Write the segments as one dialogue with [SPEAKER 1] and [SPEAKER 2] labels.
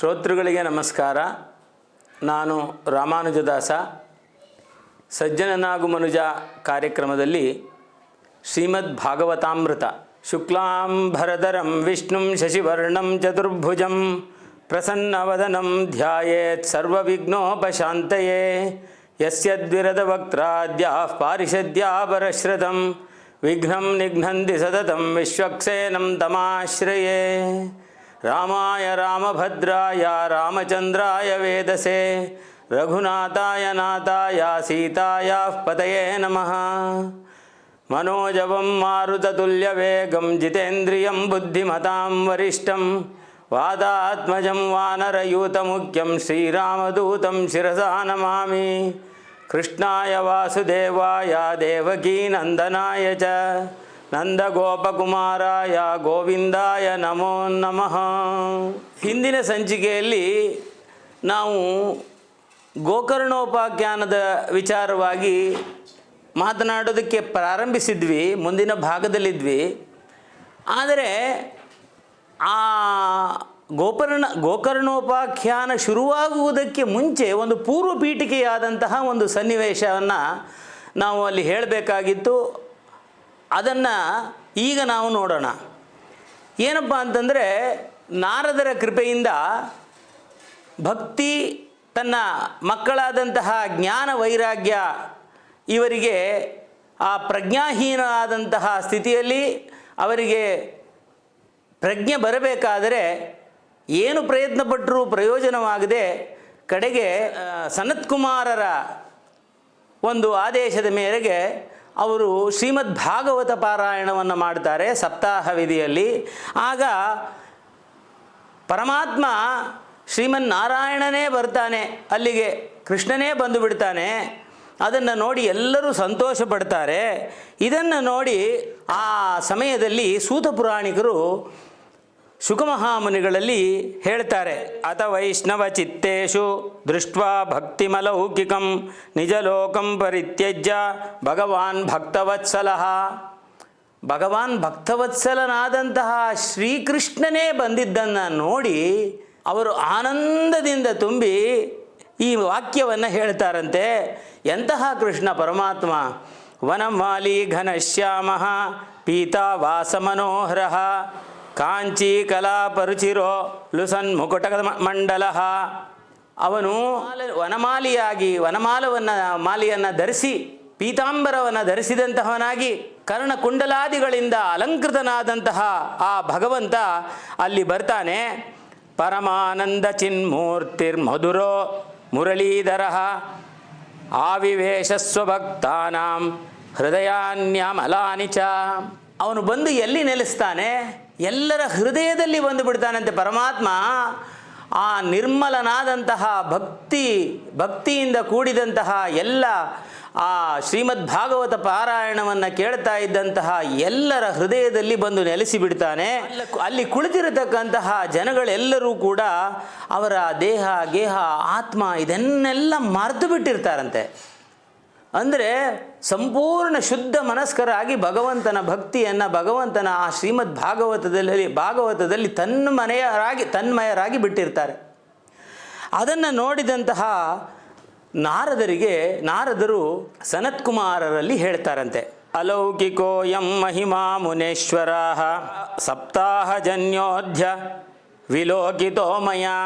[SPEAKER 1] ಶ್ರೋತೃಗಳಿಗೆ ನಮಸ್ಕಾರ. ನಾನು ರಾಮಾನುಜದಾಸ. ಸಜ್ಜನನಾಗು ಮನುಜ ಕಾರ್ಯಕ್ರಮದಲ್ಲಿ ಶ್ರೀಮದ್ ಭಾಗವತಾಮೃತ ಶುಕ್ಲಾಂಬರಧರಂ ವಿಷ್ಣುಂ ಶಶಿವರ್ಣಂ ಚತುರ್ಭುಜಂ ಪ್ರಸನ್ನವದನಂ ಧ್ಯಾಯೇತ್ ಸರ್ವವಿಘ್ನೋಪಶಾಂತಯೇ ಯಸ್ಯದ್ವಿರದವಕ್ತ್ರಾದ್ಯಾಃ ಪಾರಿಷದ್ಯಾಪರಶ್ರುತಂ ವಿಘ್ನಂ ನಿಘ್ನಂತಿ ಸತತಂ ವಿಶ್ವಕ್ಸೇನಂ ತಮಾಶ್ರಯೇ. ರಾಮಾಯ ರಾಮಭದ್ರಾಯ ರಾಮಚಂದ್ರಾಯ ವೇದಸೇ ರಘುನಾಥಾಯ ನಾಥಾಯ ಸೀತಾಯಾಃ ಪತಯೇ ನಮಃ. ಮನೋಜವಂ ಮಾರುತತುಲ್ಯವೇಗಂ ಜಿತೇಂದ್ರಿಯಂ ಬುದ್ಧಿಮತಾಂ ವರಿಷ್ಠಂ ವಾದಾತ್ಮಜಂ ವಾನರಯೂತಮುಖ್ಯಂ ಶ್ರೀರಾಮದೂತಂ ಶಿರಸಾ ನಮಾಮಿ. ಕೃಷ್ಣಾಯ ವಾಸುದೇವಾಯ ದೇವಕೀನಂದನಾಯ ಚ ನಂದಗೋಪಕುಮಾರಾಯ ಗೋವಿಂದಾಯ ನಮೋ ನಮಃ. ಹಿಂದಿನ ಸಂಚಿಕೆಯಲ್ಲಿ ನಾವು ಗೋಕರ್ಣೋಪಾಖ್ಯಾನದ ವಿಚಾರವಾಗಿ ಮಾತನಾಡೋದಕ್ಕೆ ಪ್ರಾರಂಭಿಸಿದ್ವಿ, ಮುಂದಿನ ಭಾಗದಲ್ಲಿದ್ವಿ. ಆದರೆ ಆ ಗೋಕರ್ಣೋಪಾಖ್ಯಾನ ಶುರುವಾಗುವುದಕ್ಕೆ ಮುಂಚೆ ಒಂದು ಪೂರ್ವ ಪೀಠಿಕೆಯಾದಂತಹ ಒಂದು ಸನ್ನಿವೇಶವನ್ನು ನಾವು ಅಲ್ಲಿ ಹೇಳಬೇಕಾಗಿತ್ತು. ಅದನ್ನು ಈಗ ನಾವು ನೋಡೋಣ. ಏನಪ್ಪ ಅಂತಂದರೆ, ನಾರದರ ಕೃಪೆಯಿಂದ ಭಕ್ತಿ ತನ್ನ ಮಕ್ಕಳಾದಂತಹ ಜ್ಞಾನ ವೈರಾಗ್ಯ ಇವರಿಗೆ ಆ ಪ್ರಜ್ಞಾಹೀನರಾದಂತಹ ಸ್ಥಿತಿಯಲ್ಲಿ ಅವರಿಗೆ ಪ್ರಜ್ಞೆ ಬರಬೇಕಾದರೆ ಏನು ಪ್ರಯತ್ನಪಟ್ಟರೂ ಪ್ರಯೋಜನವಾಗದೆ ಕಡೆಗೆ ಸನತ್ಕುಮಾರರ ಒಂದು ಆದೇಶದ ಮೇರೆಗೆ ಅವರು ಶ್ರೀಮದ್ ಭಾಗವತ ಪಾರಾಯಣವನ್ನು ಮಾಡ್ತಾರೆ ಸಪ್ತಾಹ ವಿಧಿಯಲ್ಲಿ. ಆಗ ಪರಮಾತ್ಮ ಶ್ರೀಮನ್ನಾರಾಯಣನೇ ಬರ್ತಾನೆ, ಅಲ್ಲಿಗೆ ಕೃಷ್ಣನೇ ಬಂದು ಬಿಡ್ತಾನೆ. ಅದನ್ನು ನೋಡಿ ಎಲ್ಲರೂ ಸಂತೋಷ ಪಡ್ತಾರೆ. ಇದನ್ನು ನೋಡಿ ಆ ಸಮಯದಲ್ಲಿ ಸೂತ ಪುರಾಣಿಕರು ಶುಕಮಹಾಮುನಿಗಳಲ್ಲಿ ಹೇಳ್ತಾರೆ, ಅತ ವೈಷ್ಣವ ಚಿತ್ತೇಶು ದೃಷ್ಟ್ವಾ ಭಕ್ತಿಮಲೌಕಿಕಂ ನಿಜಲೋಕಂ ಪರಿತ್ಯಜ್ಯ ಭಗವಾನ್ ಭಕ್ತವತ್ಸಲಃ. ಭಗವಾನ್ ಭಕ್ತವತ್ಸಲನಾದಂತಹ ಶ್ರೀಕೃಷ್ಣನೇ ಬಂದಿದ್ದನ್ನು ನೋಡಿ ಅವರು ಆನಂದದಿಂದ ತುಂಬಿ ಈ ವಾಕ್ಯವನ್ನು ಹೇಳ್ತಾರಂತೆ. ಎಂತಹ ಕೃಷ್ಣ ಪರಮಾತ್ಮ! ವನಮಾಲಿ ಘನಶ್ಯಾಮಃ ಪೀತಾವಾಸ ಮನೋಹರಃ ಕಾಂಚೀ ಕಲಾಪರುಚಿರೋ ಲುಸನ್ ಮುಕುಟ ಮಂಡಲಃ. ಅವನು ವನಮಾಲಿಯಾಗಿ ಮಾಲಿಯನ್ನು ಧರಿಸಿ ಪೀತಾಂಬರವನ್ನು ಧರಿಸಿದಂತಹವನಾಗಿ ಕರ್ಣಕುಂಡಲಾದಿಗಳಿಂದ ಅಲಂಕೃತನಾದಂತಹ ಆ ಭಗವಂತ ಅಲ್ಲಿ ಬರ್ತಾನೆ. ಪರಮಾನಂದ ಚಿನ್ಮೂರ್ತಿರ್ಮಧುರೋ ಮುರಳೀಧರಃ ಆವಿವೇಶ ಸ್ವಭಕ್ತಾನಾಂ ಹೃದಯಾನ್ಯಮಲಾನಿ ಚ. ಅವನು ಬಂದು ಎಲ್ಲಿ ನೆಲೆಸ್ತಾನೆ? ಎಲ್ಲರ ಹೃದಯದಲ್ಲಿ ಬಂದು ಬಿಡ್ತಾನಂತೆ ಪರಮಾತ್ಮ. ಆ ನಿರ್ಮಲನಾದಂತಹ ಭಕ್ತಿಯಿಂದ ಕೂಡಿದಂತಹ ಎಲ್ಲ ಆ ಶ್ರೀಮದ್ ಭಾಗವತ ಪಾರಾಯಣವನ್ನು ಕೇಳ್ತಾ ಇದ್ದಂತಹ ಎಲ್ಲರ ಹೃದಯದಲ್ಲಿ ಬಂದು ನೆಲೆಸಿ ಬಿಡ್ತಾನೆ. ಅಲ್ಲಿ ಕುಳಿತಿರತಕ್ಕಂತಹ ಜನಗಳೆಲ್ಲರೂ ಕೂಡ ಅವರ ದೇಹ ಗೇಹ ಆತ್ಮ ಇದನ್ನೆಲ್ಲ ಮರೆತು ಬಿಟ್ಟಿರ್ತಾರಂತೆ. ಅಂದರೆ ಸಂಪೂರ್ಣ ಶುದ್ಧ ಮನಸ್ಕರಾಗಿ ಭಗವಂತನ ಭಕ್ತಿಯನ್ನು, ಭಗವಂತನ ಆ ಶ್ರೀಮದ್ ಭಾಗವತದಲ್ಲಿ ತನ್ಮಯರಾಗಿ ಬಿಟ್ಟಿರ್ತಾರೆ. ಅದನ್ನು ನೋಡಿದಂತಹ ನಾರದರು ಸನತ್ಕುಮಾರರಲ್ಲಿ ಹೇಳ್ತಾರಂತೆ, ಅಲೌಕಿಕೋಯಂ ಮಹಿಮಾ ಮುನೇಶ್ವರಾಃ ಸಪ್ತಾಹಜನ್ಯೋಧ್ಯ ವಿಲೋಕಿತೋ ಮಯಾ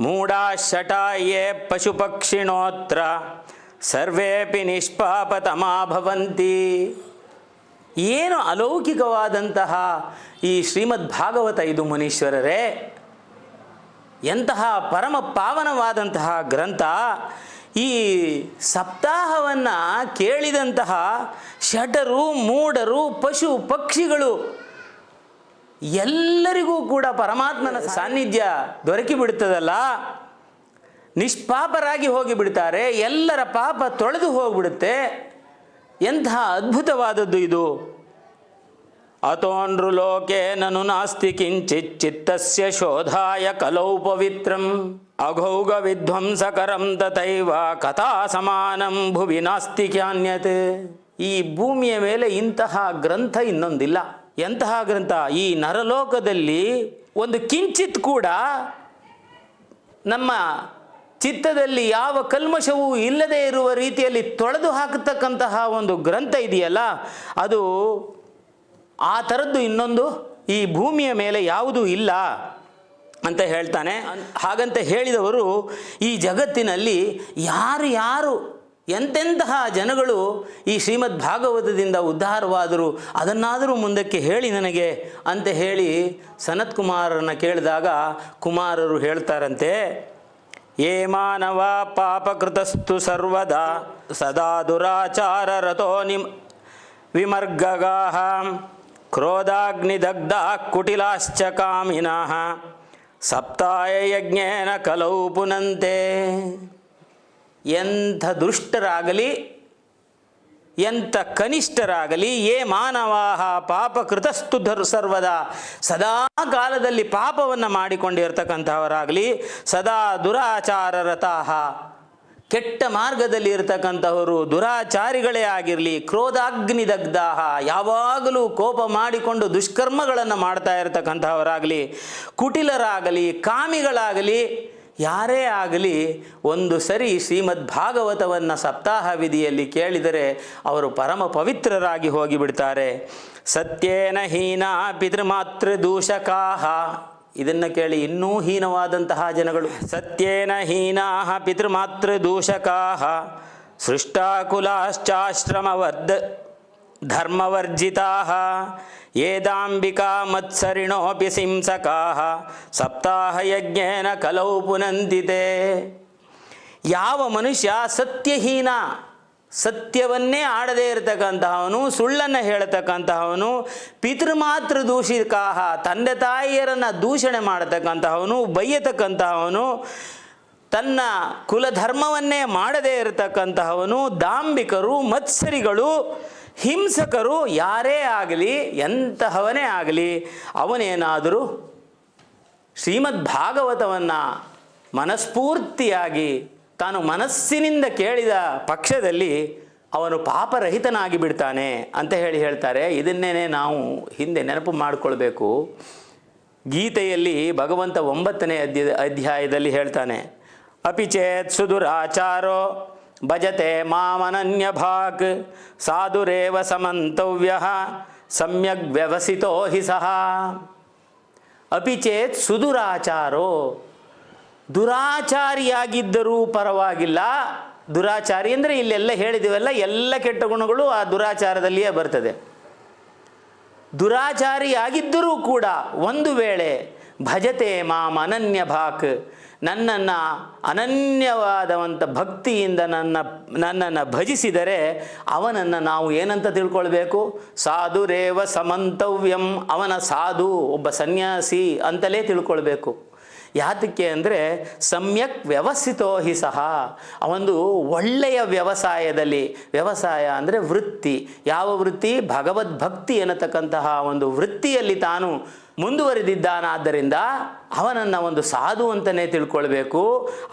[SPEAKER 1] ಮೂಢಾಶಟಾಯೇ ಪಶುಪಕ್ಷಿಣೋತ್ರ ಸರ್ವೇಪಿ ನಿಷ್ಪಾಪತಮಾ ಭವಂತಿ. ಏನು ಅಲೌಕಿಕವಾದಂತಹ ಈ ಶ್ರೀಮದ್ ಭಾಗವತ ಇದು ಮುನೀಶ್ವರರೇ! ಎಂತಹ ಪರಮ ಪಾವನವಾದಂತಹ ಗ್ರಂಥ. ಈ ಸಪ್ತಾಹವನ್ನು ಕೇಳಿದಂತಹ ಶಟರು, ಮೂಢರು, ಪಶು ಪಕ್ಷಿಗಳು ಎಲ್ಲರಿಗೂ ಕೂಡ ಪರಮಾತ್ಮನ ಸಾನ್ನಿಧ್ಯ ದೊರಕಿ ಬಿಡುತ್ತದಲ್ಲ, ನಿಷ್ಪಾಪರಾಗಿ ಹೋಗಿಬಿಡ್ತಾರೆ. ಎಲ್ಲರ ಪಾಪ ತೊಳೆದು ಹೋಗಿಬಿಡುತ್ತೆ. ಎಂತಹ ಅದ್ಭುತವಾದದ್ದು ಇದು. ಅತೋನ್ರು ಲೋಕೆ ನನು ನಾಸ್ತಿ ಕಿಂಚಿತ್ ಚಿತ್ತಸ್ಯ ಶೋಧಾಯ ಕಲೌ ಪವಿತ್ರಂ ಅಘೌಗ ವಿಧ್ವಂಸಕರಂ ತಥೈವ ಕಥಾ ಸಮಾನಂ ಭುವಿ ನಾಸ್ತಿ ಕ್ಯಾನ್ಯತ್. ಈ ಭೂಮಿಯ ಮೇಲೆ ಇಂತಹ ಗ್ರಂಥ ಇನ್ನೊಂದಿಲ್ಲ. ಎಂತಹ ಗ್ರಂಥ! ಈ ನರಲೋಕದಲ್ಲಿ ಒಂದು ಕಿಂಚಿತ್ ಕೂಡ ನಮ್ಮ ಚಿತ್ತದಲ್ಲಿ ಯಾವ ಕಲ್ಮಶವೂ ಇಲ್ಲದೇ ಇರುವ ರೀತಿಯಲ್ಲಿ ತೊಳೆದು ಹಾಕತಕ್ಕಂತಹ ಒಂದು ಗ್ರಂಥ ಇದೆಯಲ್ಲ, ಅದು ಆ ಥರದ್ದು ಇನ್ನೊಂದು ಈ ಭೂಮಿಯ ಮೇಲೆ ಯಾವುದೂ ಇಲ್ಲ ಅಂತ ಹೇಳ್ತಾನೆ. ಹಾಗಂತ ಹೇಳಿದವರು ಈ ಜಗತ್ತಿನಲ್ಲಿ ಯಾರು ಎಂತೆಂತಹ ಜನಗಳು ಈ ಶ್ರೀಮದ್ ಭಾಗವತದಿಂದ ಉದ್ಧಾರವಾದರು, ಅದನ್ನಾದರೂ ಮುಂದಕ್ಕೆ ಹೇಳಿ ನನಗೆ ಅಂತ ಹೇಳಿ ಸನತ್ ಕುಮಾರರನ್ನು ಕೇಳಿದಾಗ ಕುಮಾರರು ಹೇಳ್ತಾರಂತೆ, ಯೇ ಮಾನವ ಪಾಪಕೃತಸ್ತು ಸರ್ವದಾ ಸದಾ ದುರಾಚಾರರತೋ ವಿಮರ್ಗಗಾಃ ಕ್ರೋಧಾಗ್ನಿದಗ್ಧ ಕುಟಿಲಾಶ್ಚ ಕಾಮಿನಃ ಸಪ್ತಾಯ ಯಜ್ಞೇನ ಕಲೌ ಪುನಂತೆ. ಎಂಥ ದುಷ್ಟರಾಗಲಿ ಎಂಥ ಕನಿಷ್ಠರಾಗಲಿ, ಯೇ ಮಾನವಾಹ ಪಾಪಕೃತಸ್ತು ಸರ್ವದಾ, ಸದಾ ಕಾಲದಲ್ಲಿ ಪಾಪವನ್ನು ಮಾಡಿಕೊಂಡಿರ್ತಕ್ಕಂಥವರಾಗಲಿ, ಸದಾ ದುರಾಚಾರರತಾಹ, ಕೆಟ್ಟ ಮಾರ್ಗದಲ್ಲಿ ಇರತಕ್ಕಂಥವರು ದುರಾಚಾರಿಗಳೇ ಆಗಿರಲಿ, ಕ್ರೋಧಾಗ್ನಿದಗ್ಧಾಹ, ಯಾವಾಗಲೂ ಕೋಪ ಮಾಡಿಕೊಂಡು ದುಷ್ಕರ್ಮಗಳನ್ನು ಮಾಡ್ತಾ ಇರತಕ್ಕಂಥವರಾಗಲಿ, ಕುಟಿಲರಾಗಲಿ, ಕಾಮಿಗಳಾಗಲಿ, ಯಾರೇ ಆಗಲಿ ಒಂದು ಸರಿ ಶ್ರೀಮದ್ ಭಾಗವತವನ್ನು ಸಪ್ತಾಹ ವಿಧಿಯಲ್ಲಿ ಕೇಳಿದರೆ ಅವರು ಪರಮ ಪವಿತ್ರರಾಗಿ ಹೋಗಿಬಿಡ್ತಾರೆ. ಸತ್ಯೇನ ಹೀನ ಪಿತೃಮಾತೃ ದೂಷಕಾಹ, ಇದನ್ನು ಕೇಳಿ ಇನ್ನೂ ಹೀನವಾದಂತಹ ಜನಗಳು. ಸತ್ಯೇನ ಹೀನಾಃ ಪಿತೃಮಾತೃ ದೂಷಕಾಃ ಸೃಷ್ಟಾಕುಲಾಶ್ಚಾಶ್ರಮವರ್ಧ ಧರ್ಮವರ್ಜಿತಾಃ ಏದಾಂಬಿಕಾ ಮತ್ಸರಿಣೋಪಿ ಸಿಂಸಕಾಃ ಸಪ್ತಾಹ ಯಜ್ಞೇನ ಕಲೌ ಪುನಂತಿತೆ. ಯಾವ ಮನುಷ್ಯ ಸತ್ಯಹೀನ, ಸತ್ಯವನ್ನೇ ಆಡದೇ ಇರತಕ್ಕಂತಹವನು, ಸುಳ್ಳನ್ನು ಹೇಳತಕ್ಕಂತಹವನು, ಪಿತೃಮಾತೃ ದೂಷಿಕಾಹ, ತಂದೆ ತಾಯಿಯರನ್ನು ದೂಷಣೆ ಮಾಡತಕ್ಕಂತಹವನು, ಬೈಯತಕ್ಕಂತಹವನು, ತನ್ನ ಕುಲಧರ್ಮವನ್ನೇ ಮಾಡದೇ ಇರತಕ್ಕಂತಹವನು, ದಾಂಬಿಕರು, ಮತ್ಸರಿಗಳು, ಹಿಂಸಕರು ಯಾರೇ ಆಗಲಿ, ಎಂತಹವನೇ ಆಗಲಿ, ಅವನೇನಾದರೂ ಶ್ರೀಮದ್ ಭಾಗವತವನ್ನು ಮನಸ್ಫೂರ್ತಿಯಾಗಿ ತಾನು ಮನಸ್ಸಿನಿಂದ ಕೇಳಿದ ಪಕ್ಷದಲ್ಲಿ ಅವನು ಪಾಪರಹಿತನಾಗಿ ಬಿಡ್ತಾನೆ ಅಂತ ಹೇಳ್ತಾರೆ. ಇದನ್ನೇ ನಾವು ಹಿಂದೆ ನೆನಪು ಮಾಡಿಕೊಳ್ಬೇಕು. ಗೀತೆಯಲ್ಲಿ ಭಗವಂತ 9ನೇ ಅಧ್ಯಾಯದಲ್ಲಿ ಹೇಳ್ತಾನೆ, ಅಪಿಚೇತ್ ಸುದುರಾಚಾರೋ ಭಜತೆ ಮಾಮನನ್ಯ ಭಾಕ್ ಸಾಧುರೇವ ಸಮಂತವ್ಯ ಸಮ್ಯಗ್ ವ್ಯವಸಿತೋ ಹಿ ಸಹ. ಅಪಿಚೇತ್ ಸುದುರಾಚಾರೋ, ದುರಾಚಾರಿಯಾಗಿದ್ದರೂ ಪರವಾಗಿಲ್ಲ. ದುರಾಚಾರಿ ಅಂದರೆ ಇಲ್ಲೆಲ್ಲ ಹೇಳಿದ್ದೀವಲ್ಲ, ಎಲ್ಲ ಕೆಟ್ಟ ಗುಣಗಳು ಆ ದುರಾಚಾರದಲ್ಲಿಯೇ ಬರ್ತದೆ. ದುರಾಚಾರಿಯಾಗಿದ್ದರೂ ಕೂಡ ಒಂದು ವೇಳೆ ಭಜತೆ ಮಾಂ ಅನನ್ಯ ಭಾಕ್, ನನ್ನನ್ನು ಅನನ್ಯವಾದವಂಥ ಭಕ್ತಿಯಿಂದ ನನ್ನನ್ನು ಭಜಿಸಿದರೆ ಅವನನ್ನು ನಾವು ಏನಂತ ತಿಳ್ಕೊಳ್ಬೇಕು? ಸಾಧುರೇವ ಸಮಂತವ್ಯಂ, ಅವನ ಸಾಧು, ಒಬ್ಬ ಸನ್ಯಾಸಿ ಅಂತಲೇ ತಿಳ್ಕೊಳ್ಬೇಕು. ಯಾತಕ್ಕೆ ಅಂದರೆ ಸಮ್ಯಕ್ ವ್ಯವಸ್ಥಿತೋ ಹಿ ಸಹ, ಅವನು ಒಳ್ಳೆಯ ವ್ಯವಸಾಯದಲ್ಲಿ, ವ್ಯವಸಾಯ ಅಂದರೆ ವೃತ್ತಿ, ಯಾವ ವೃತ್ತಿ? ಭಗವದ್ಭಕ್ತಿ ಎನ್ನತಕ್ಕಂತಹ ಒಂದು ವೃತ್ತಿಯಲ್ಲಿ ತಾನು ಮುಂದುವರೆದಿದ್ದಾನಾದ್ದರಿಂದ ಅವನನ್ನು ಒಂದು ಸಾಧು ಅಂತಲೇ ತಿಳ್ಕೊಳ್ಬೇಕು.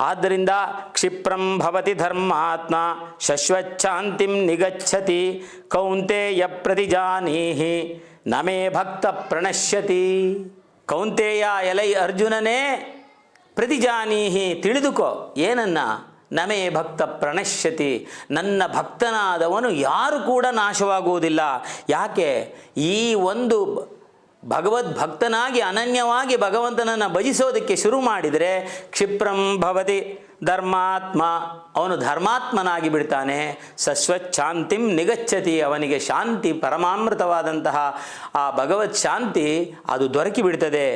[SPEAKER 1] ಆದ್ದರಿಂದ ಕ್ಷಿಪ್ರಂ ಭವತಿ ಧರ್ಮಾತ್ಮ ಶಶ್ವಚ್ಛಾಂತಿಂ ನಿಗಚ್ಚತಿ ಕೌಂತೆಯ ಪ್ರತಿಜಾನೀಹಿ ನಮೇ ಭಕ್ತ ಪ್ರಣಶ್ಯತಿ. ಕೌಂತೆಯ, ಎಲೈ ಅರ್ಜುನನೇ, ಪ್ರತಿಜಾನೀಹಿ, ತಿಳಿದುಕೋ, ಏನನ್ನ? ನಮೇ ಭಕ್ತ ಪ್ರಣಶ್ಯತಿ, ನನ್ನ ಭಕ್ತನಾದವನು ಯಾರು ಕೂಡ ನಾಶವಾಗುವುದಿಲ್ಲ. ಯಾಕೆ? ಈ ಒಂದು ಭಗವದ್ಭಕ್ತನಾಗಿ ಅನನ್ಯವಾಗಿ ಭಗವಂತನನ್ನು ಭಜಿಸೋದಕ್ಕೆ ಶುರು ಮಾಡಿದರೆ ಕ್ಷಿಪ್ರಂ ಭವತಿ ಧರ್ಮಾತ್ಮ, ಅವನು ಧರ್ಮಾತ್ಮನಾಗಿ ಬಿಡ್ತಾನೆ. ಶಶ್ವಚ್ಛಾಂತಿಂ ನಿಗಚ್ಚತಿ, ಅವನಿಗೆ ಶಾಂತಿ, ಪರಮಾಮೃತವಾದಂತಹ ಆ ಭಗವತ್ ಶಾಂತಿ ಅದು ದೊರಕಿ ಬಿಡ್ತದೆ.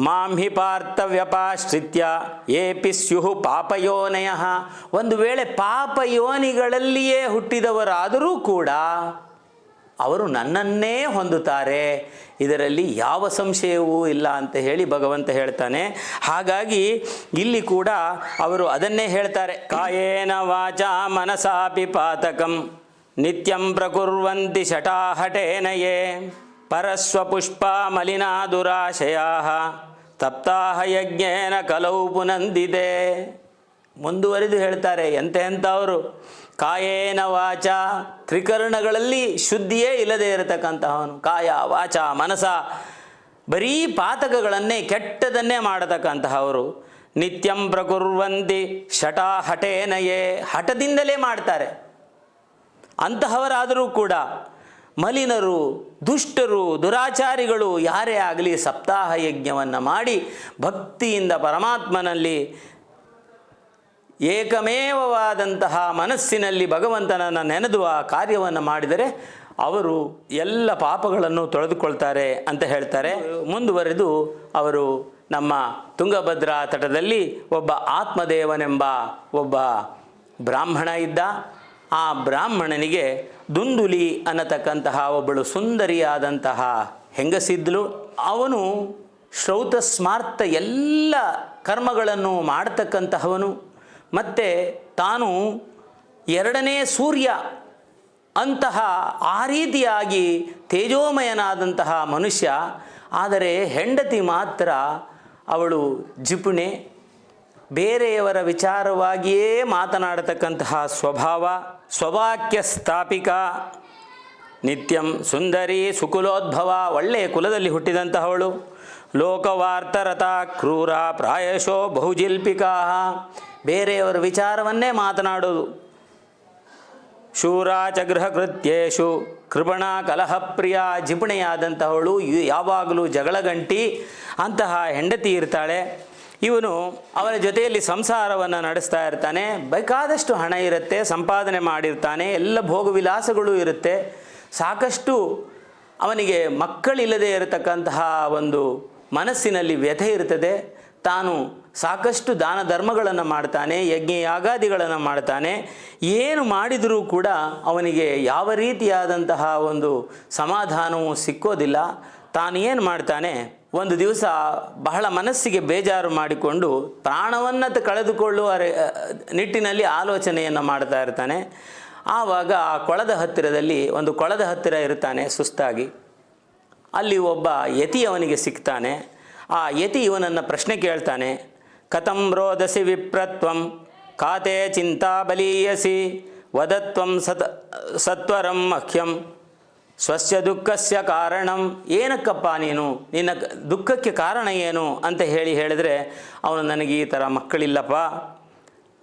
[SPEAKER 1] ಮಾಂ ಹಿ ಪಾರ್ಥ ವ್ಯಪಾಶ್ರಿತ್ಯ ಏಪಿ ಸ್ಯುಹು ಪಾಪಯೋನಯ, ಒಂದು ವೇಳೆ ಪಾಪಯೋನಿಗಳಲ್ಲಿಯೇ ಹುಟ್ಟಿದವರಾದರೂ ಕೂಡ ಅವರು ನನ್ನನ್ನೇ ಹೊಂದುತ್ತಾರೆ, ಇದರಲ್ಲಿ ಯಾವ ಸಂಶಯವೂ ಇಲ್ಲ ಅಂತ ಹೇಳಿ ಭಗವಂತ ಹೇಳ್ತಾನೆ. ಹಾಗಾಗಿ ಇಲ್ಲಿ ಕೂಡ ಅವರು ಅದನ್ನೇ ಹೇಳ್ತಾರೆ. ಕಾಯೇನ ವಾಚಾ ಮನಸಾಪಿ ಪಾತಕಂ ನಿತ್ಯಂ ಪ್ರಕುರ್ವಂತಿ ಶಟಾಹಟೇನಯೇ ಪರಸ್ವಪುಷ್ಪ ಮಲಿನಾ ದುರಾಶಯಾ ತಪ್ತಾಹ ಯಜ್ಞೇನ ಕಲೌ ಪುನಂದಿದೆ. ಮುಂದುವರಿದು ಹೇಳ್ತಾರೆ ಎಂತೆಂಥವರು, ಕಾಯೇನ ವಾಚ, ತ್ರಿಕರಣಗಳಲ್ಲಿ ಶುದ್ಧಿಯೇ ಇಲ್ಲದೆ ಇರತಕ್ಕಂತಹವನು, ಕಾಯ ವಾಚ ಮನಸ ಬರೀ ಪಾತಕಗಳನ್ನೇ, ಕೆಟ್ಟದನ್ನೇ ಮಾಡತಕ್ಕಂತಹವರು. ನಿತ್ಯಂ ಪ್ರಕುರ್ವಂತಿ ಶಟಾ ಹಠೇನಯೇ, ಹಠದಿಂದಲೇ ಮಾಡ್ತಾರೆ. ಅಂತಹವರಾದರೂ ಕೂಡ ಮಲಿನರು, ದುಷ್ಟರು, ದುರಾಚಾರಿಗಳು ಯಾರೇ ಆಗಲಿ ಸಪ್ತಾಹ ಯಜ್ಞವನ್ನು ಮಾಡಿ ಭಕ್ತಿಯಿಂದ ಪರಮಾತ್ಮನಲ್ಲಿ ಏಕಮೇವವಾದಂತಹ ಮನಸ್ಸಿನಲ್ಲಿ ಭಗವಂತನನ್ನು ನೆನೆದು ಆ ಕಾರ್ಯವನ್ನು ಮಾಡಿದರೆ ಅವರು ಎಲ್ಲ ಪಾಪಗಳನ್ನು ತೊಳೆದುಕೊಳ್ತಾರೆ ಅಂತ ಹೇಳ್ತಾರೆ. ಮುಂದುವರೆದು ಅವರು ನಮ್ಮ ತುಂಗಭದ್ರಾ ತಟದಲ್ಲಿ ಒಬ್ಬ ಆತ್ಮದೇವನೆಂಬ ಒಬ್ಬ ಬ್ರಾಹ್ಮಣ ಇದ್ದ. ಆ ಬ್ರಾಹ್ಮಣನಿಗೆ ದುಂದುಲಿ ಅನ್ನತಕ್ಕಂತಹ ಒಬ್ಬಳು ಸುಂದರಿಯಾದಂತಹ ಹೆಂಗಸಿದ್ಲು. ಅವನು ಶ್ರೌತ ಸ್ಮಾರ್ತ ಎಲ್ಲ ಕರ್ಮಗಳನ್ನು ಮಾಡತಕ್ಕಂತಹವನು. ಮತ್ತು ತಾನು ಎರಡನೇ ಸೂರ್ಯ ಅಂತಹ ಆ ರೀತಿಯಾಗಿ ತೇಜೋಮಯನಾದಂತಹ ಮನುಷ್ಯ. ಆದರೆ ಹೆಂಡತಿ ಮಾತ್ರ ಅವಳು ಜಿಪುಣೆ, ಬೇರೆಯವರ ವಿಚಾರವಾಗಿಯೇ ಮಾತನಾಡತಕ್ಕಂತಹ ಸ್ವಭಾವ. ಸ್ವವಾಕ್ಯ ಸ್ಥಾಪಿಕ, ನಿತ್ಯಂ ಸುಂದರಿ ಸುಕುಲೋದ್ಭವ, ಒಳ್ಳೆಯ ಕುಲದಲ್ಲಿ ಹುಟ್ಟಿದಂತಹವಳು. ಲೋಕವಾರ್ತರತ ಕ್ರೂರ ಪ್ರಾಯಶೋ ಬಹುಜಿಲ್ಪಿಕಾ, ಬೇರೆಯವರ ವಿಚಾರವನ್ನೇ ಮಾತನಾಡೋದು. ಶೂರಾಚ ಗೃಹಕೃತ್ಯೇಷು ಕೃಪಣ ಕಲಹಪ್ರಿಯ, ಜಿಪುಣೆಯಾದಂತಹವಳು, ಯಾವಾಗಲೂ ಜಗಳಗಂಟಿ ಅಂತಹ ಹೆಂಡತಿ ಇರ್ತಾಳೆ. ಇವನು ಅವರ ಜೊತೆಯಲ್ಲಿ ಸಂಸಾರವನ್ನು ನಡೆಸ್ತಾ ಇರ್ತಾನೆ. ಬೇಕಾದಷ್ಟು ಹಣ ಇರುತ್ತೆ, ಸಂಪಾದನೆ ಮಾಡಿರ್ತಾನೆ, ಎಲ್ಲ ಭೋಗವಿಲಾಸಗಳು ಇರುತ್ತೆ. ಸಾಕಷ್ಟು ಅವನಿಗೆ ಮಕ್ಕಳಿಲ್ಲದೆ ಇರತಕ್ಕಂತಹ ಒಂದು ಮನಸ್ಸಿನಲ್ಲಿ ವ್ಯಥೆ ಇರ್ತದೆ. ತಾನು ಸಾಕಷ್ಟು ದಾನ ಧರ್ಮಗಳನ್ನು ಮಾಡ್ತಾನೆ, ಯಜ್ಞ ಯಾಗಾದಿಗಳನ್ನು ಮಾಡ್ತಾನೆ. ಏನು ಮಾಡಿದರೂ ಕೂಡ ಅವನಿಗೆ ಯಾವ ರೀತಿಯಾದಂತಹ ಒಂದು ಸಮಾಧಾನವೂ ಸಿಕ್ಕೋದಿಲ್ಲ. ತಾನು ಏನು ಮಾಡ್ತಾನೆ, ಒಂದು ದಿವಸ ಬಹಳ ಮನಸ್ಸಿಗೆ ಬೇಜಾರು ಮಾಡಿಕೊಂಡು ಪ್ರಾಣವನ್ನು ಕಳೆದುಕೊಳ್ಳುವ ನಿಟ್ಟಿನಲ್ಲಿ ಆಲೋಚನೆಯನ್ನು ಮಾಡ್ತಾ ಇರ್ತಾನೆ. ಆವಾಗ ಆ ಕೊಳದ ಹತ್ತಿರದಲ್ಲಿ ಒಂದು ಕೊಳದ ಹತ್ತಿರ ಇರ್ತಾನೆ ಸುಸ್ತಾಗಿ. ಅಲ್ಲಿ ಒಬ್ಬ ಯತಿ ಅವನಿಗೆ ಸಿಗ್ತಾನೆ. ಆ ಯತಿ ಇವನನ್ನು ಪ್ರಶ್ನೆ ಕೇಳ್ತಾನೆ. ಕಥಂ ರೋದಸಿ ವಿಪ್ರತ್ವಂ ಖಾತೆ ಚಿಂತಾ ಬಲೀಯಸಿ ವದತ್ವಂ ಸತ್ವರಂ ಮಹ್ಯಂ ಸ್ವಸ್ಯ ದುಃಖಸ್ಯ ಕಾರಣಂ. ಏನಕ್ಕಪ್ಪ ನೀನು, ನಿನ್ನ ದುಃಖಕ್ಕೆ ಕಾರಣ ಏನು ಅಂತ ಹೇಳಿದರೆ ಅವನು, ನನಗೆ ಈ ಥರ ಮಕ್ಕಳಿಲ್ಲಪ್ಪ,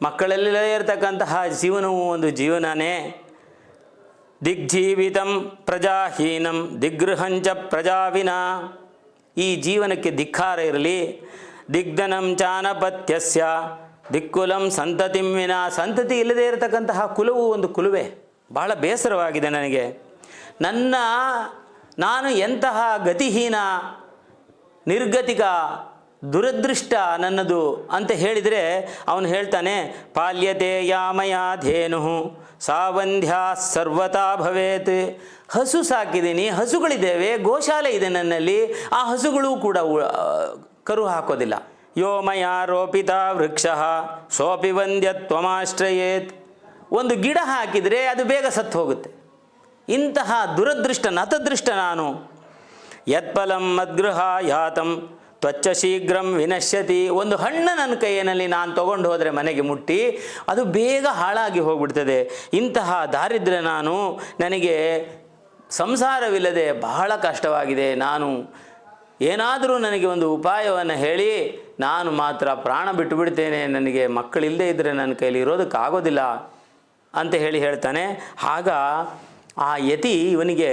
[SPEAKER 1] ಮಕ್ಕಳಲ್ಲೇ ಇರತಕ್ಕಂತಹ ಜೀವನವು ಒಂದು ಜೀವನನೇ. ದಿಗ್ಜೀವಿತಂ ಪ್ರಜಾಹೀನಂ ದಿಗ್ಗೃಹಂಚ ಪ್ರಜಾವಿನ, ಈ ಜೀವನಕ್ಕೆ ಧಿಕ್ಕಾರ ಇರಲಿ. ದಿಗ್ಧನಂ ಚಾನಪತ್ಯಸ್ಯ ದಿಕ್ಕುಲಂ ಸಂತತಿಂ ವಿನ, ಸಂತತಿ ಇಲ್ಲದೆ ಇರತಕ್ಕಂತಹ ಕುಲವು ಒಂದು ಕುಲವೇ. ಬಹಳ ಬೇಸರವಾಗಿದೆ ನನಗೆ. ನಾನು ಎಂತಹ ಗತಿಹೀನ, ನಿರ್ಗತಿಕ, ದುರದೃಷ್ಟ ನನ್ನದು ಅಂತ ಹೇಳಿದರೆ ಅವನು ಹೇಳ್ತಾನೆ, ಪಾಲ್ಯತೆ ಯಾಮಯಾ ಧೇನು ಸಾವಂಧ್ಯಾ ಸರ್ವತಾ ಭವೇತ್. ಹಸು ಸಾಕಿದ್ದೀನಿ, ಹಸುಗಳಿದ್ದೇವೆ, ಗೋಶಾಲೆ ಇದೆ ನನ್ನಲ್ಲಿ, ಆ ಹಸುಗಳು ಕೂಡ ಕರು ಹಾಕೋದಿಲ್ಲ. ಯೋ ಮಯಾ ರೋಪಿತ ವೃಕ್ಷ ಸೋಪಿ ವಂದ್ಯತ್ವಮಾಶ್ರಯೇತ್. ಒಂದು ಗಿಡ ಹಾಕಿದರೆ ಅದು ಬೇಗ ಸತ್ತು ಹೋಗುತ್ತೆ. ಇಂತಹ ದುರದೃಷ್ಟ ನತದೃಷ್ಟ ನಾನು. ಯತ್ಫಲಂ ಮದ್ಗೃಹ ಯಾತಂ ತ್ವಚ್ಚ ಶೀಘ್ರಂ ವಿನಶ್ಯತಿ. ಒಂದು ಹಣ್ಣು ನನ್ನ ಕೈಯಲ್ಲಿ ನಾನು ತೊಗೊಂಡು ಹೋದರೆ ಮನೆಗೆ ಮುಟ್ಟಿ ಅದು ಬೇಗ ಹಾಳಾಗಿ ಹೋಗ್ಬಿಡ್ತದೆ. ಇಂತಹ ದಾರಿದ್ರ್ಯ ನಾನು, ನನಗೆ ಸಂಸಾರವಿಲ್ಲದೆ ಬಹಳ ಕಷ್ಟವಾಗಿದೆ. ನಾನು ಏನಾದರೂ ನನಗೆ ಒಂದು ಉಪಾಯವನ್ನು ಹೇಳಿ, ನಾನು ಮಾತ್ರ ಪ್ರಾಣ ಬಿಟ್ಟು ಬಿಡ್ತೇನೆ, ನನಗೆ ಮಕ್ಕಳಿಲ್ಲದೆ ಇದ್ದರೆ ನನ್ನ ಕೈಲಿ ಇರೋದಕ್ಕಾಗೋದಿಲ್ಲ ಅಂತ ಹೇಳ್ತಾನೆ. ಆಗ ಆ ಯತಿ ಇವನಿಗೆ